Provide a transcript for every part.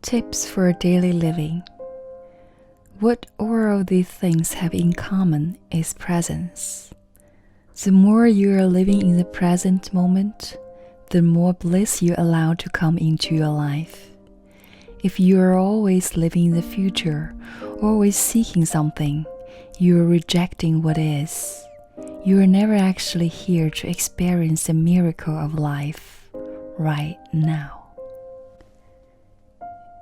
Tips for daily living. What all of these things have in common is presence. The more you are living in the present moment, the more bliss you allow to come into your life. If you are always living in the future, always seeking something, you are rejecting what is. You are never actually here to experience the miracle of life right now.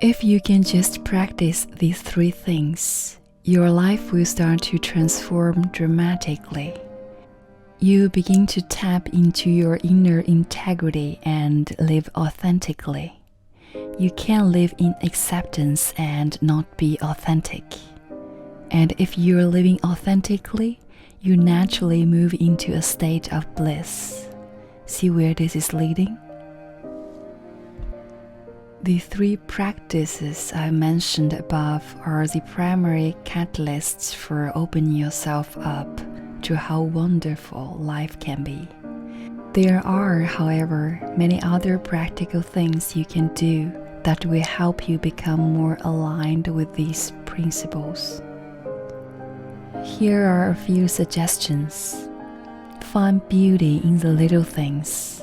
If you can just practice these three things, your life will start to transform dramatically. You begin to tap into your inner integrity and live authentically. You can't live in acceptance and not be authentic. And if you're living authentically, you naturally move into a state of bliss. See where this is leading? The three practices I mentioned above are the primary catalysts for opening yourself up to how wonderful life can be. There are, however, many other practical things you can do that will help you become more aligned with these principles. Here are a few suggestions. Find beauty in the little things.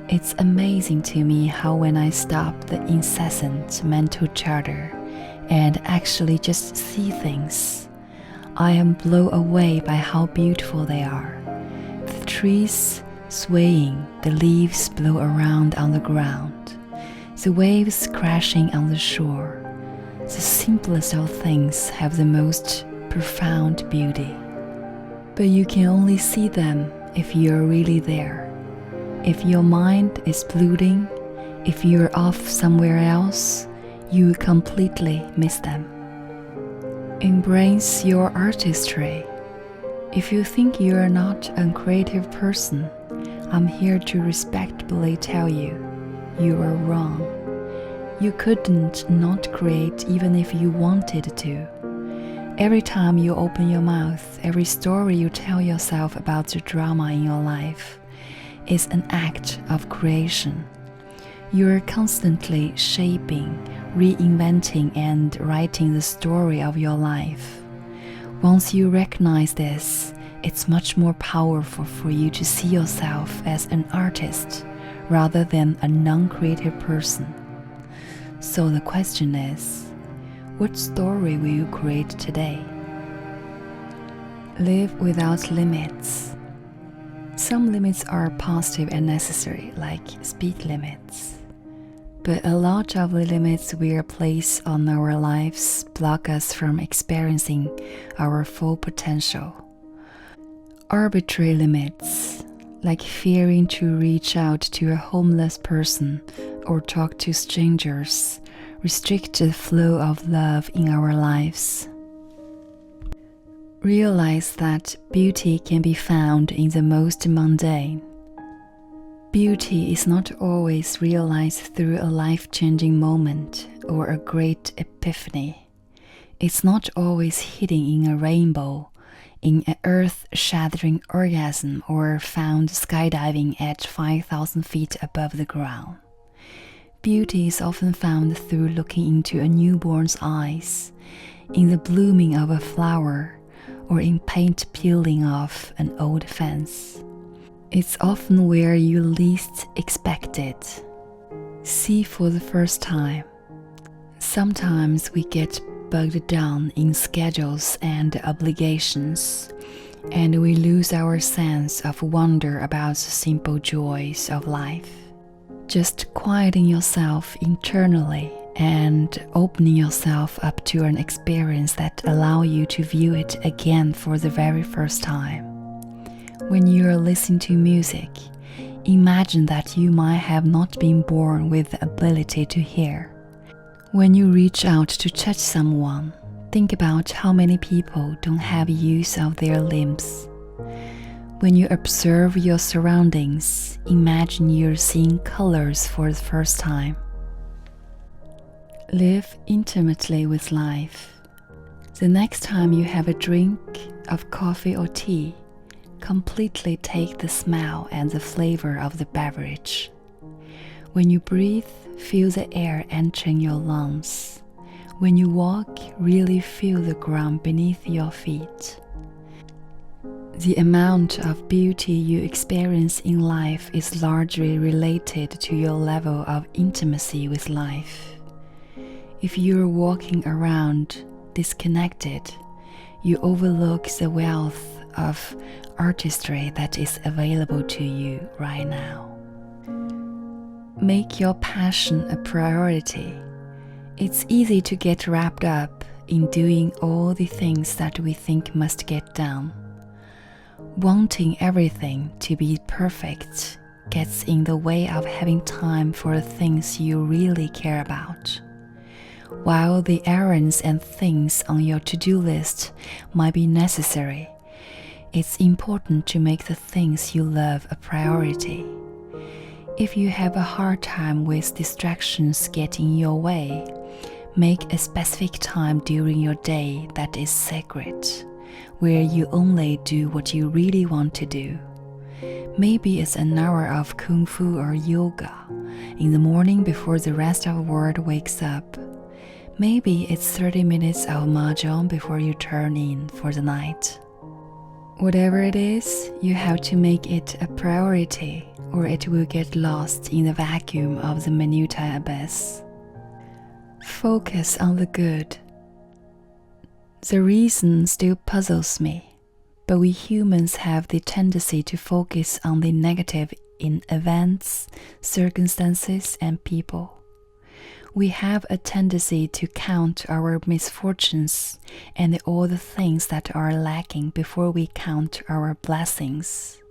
It's amazing to me how when I stop the incessant mental chatter and actually just see things, I am blown away by how beautiful they are. The trees swaying, the leaves blow around on the ground, the waves crashing on the shore. The simplest of things have the most profound beauty. But you can only see them if you're really there. If your mind is polluting, if you're off somewhere else, you completely miss them. Embrace your artistry. If you think you are not a creative person, I'm here to respectfully tell you, you are wrong. You couldn't not create even if you wanted to. Every time you open your mouth, every story you tell yourself about the drama in your life is an act of creation. You are constantly shaping, reinventing, and writing the story of your life. Once you recognize this, it's much more powerful for you to see yourself as an artist rather than a non-creative person. So the question is, what story will you create today? Live without limits. Some limits are positive and necessary, like speed limits. But a lot of the limits we place on our lives block us from experiencing our full potential. Arbitrary limits, like fearing to reach out to a homeless person or talk to strangers, restrict the flow of love in our lives. Realize that beauty can be found in the most mundane. Beauty is not always realized through a life-changing moment or a great epiphany. It's not always hidden in a rainbow, in an earth-shattering orgasm, or found skydiving at 5,000 feet above the ground. Beauty is often found through looking into a newborn's eyes, in the blooming of a flower, or in paint peeling off an old fence. It's often where you least expect it. See for the first time. Sometimes we get bogged down in schedules and obligations, and we lose our sense of wonder about the simple joys of life. Just quieting yourself internally and opening yourself up to an experience that allows you to view it again for the very first time. When you are listening to music, imagine that you might have not been born with the ability to hear. When you reach out to touch someone, think about how many people don't have use of their limbs. When you observe your surroundings, imagine you're seeing colors for the first time. Live intimately with life. The next time you have a drink of coffee or tea, completely take the smell and the flavor of the beverage. When you breathe, feel the air entering your lungs. When you walk, really feel the ground beneath your feet. The amount of beauty you experience in life is largely related to your level of intimacy with life. If you're walking around disconnected, you overlook the wealth of artistry that is available to you right now. Make your passion a priority. It's easy to get wrapped up in doing all the things that we think must get done. Wanting everything to be perfect gets in the way of having time for the things you really care about. While the errands and things on your to-do list might be necessary, it's important to make the things you love a priority. If you have a hard time with distractions getting in your way, make a specific time during your day that is sacred, where you only do what you really want to do. Maybe it's an hour of kung fu or yoga in the morning before the rest of the world wakes up. Maybe it's 30 minutes of mahjong before you turn in for the night. Whatever it is, you have to make it a priority, or it will get lost in the vacuum of the minutiae abyss. Focus on the good. The reason still puzzles me, but we humans have the tendency to focus on the negative in events, circumstances, and people. We have a tendency to count our misfortunes and all the things that are lacking before we count our blessings.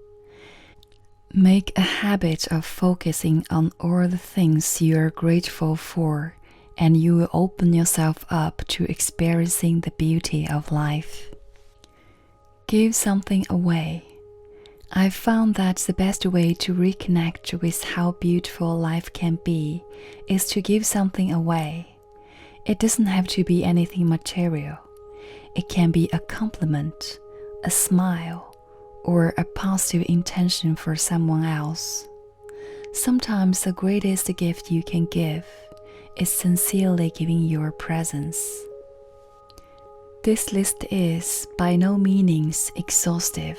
Make a habit of focusing on all the things you are grateful for, and you will open yourself up to experiencing the beauty of life. Give something away. I've found that the best way to reconnect with how beautiful life can be is to give something away. It doesn't have to be anything material. It can be a compliment, a smile, or a positive intention for someone else. Sometimes the greatest gift you can give is sincerely giving your presence. This list is by no means exhaustive.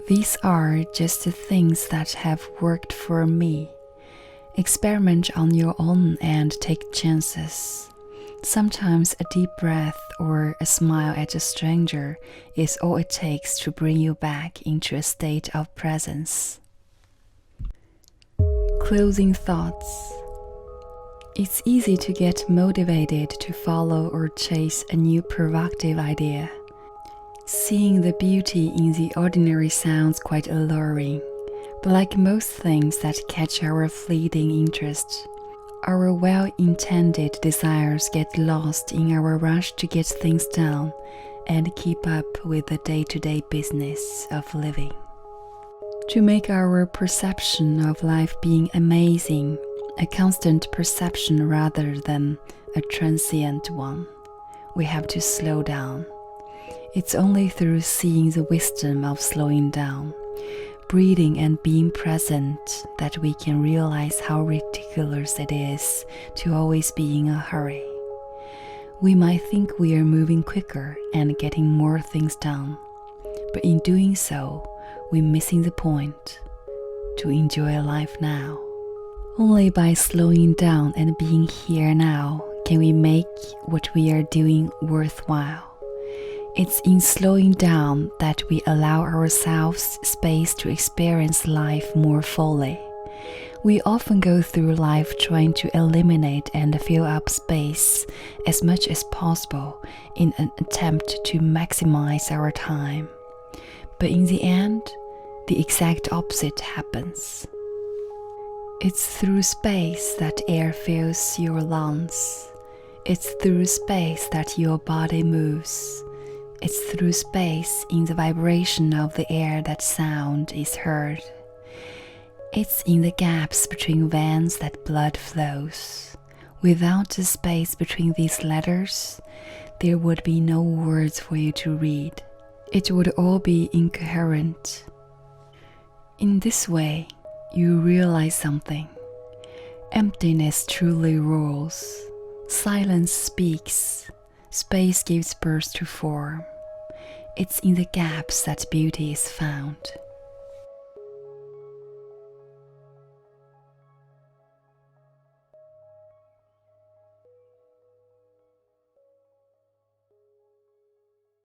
These are just the things that have worked for me. Experiment on your own and take chances. Sometimes a deep breath or a smile at a stranger is all it takes to bring you back into a state of presence. Closing thoughts. It's easy to get motivated to follow or chase a new provocative idea. Seeing the beauty in the ordinary sounds quite alluring, but like most things that catch our fleeting interest, our well-intended desires get lost in our rush to get things done and keep up with the day-to-day business of living. To make our perception of life being amazing a constant perception rather than a transient one, we have to slow down. It's only through seeing the wisdom of slowing down, breathing and being present that we can realize how ridiculous it is to always be in a hurry. We might think we are moving quicker and getting more things done, but in doing so, we're missing the point: to enjoy life now. Only by slowing down and being here now can we make what we are doing worthwhile. It's in slowing down that we allow ourselves space to experience life more fully. We often go through life trying to eliminate and fill up space as much as possible in an attempt to maximize our time. But in the end, the exact opposite happens. It's through space that air fills your lungs. It's through space that your body moves. It's through space in the vibration of the air that sound is heard. It's in the gaps between veins that blood flows. Without the space between these letters, there would be no words for you to read. It would all be incoherent. In this way, you realize something. Emptiness truly rules. Silence speaks. Space gives birth to form. It's in the gaps that beauty is found.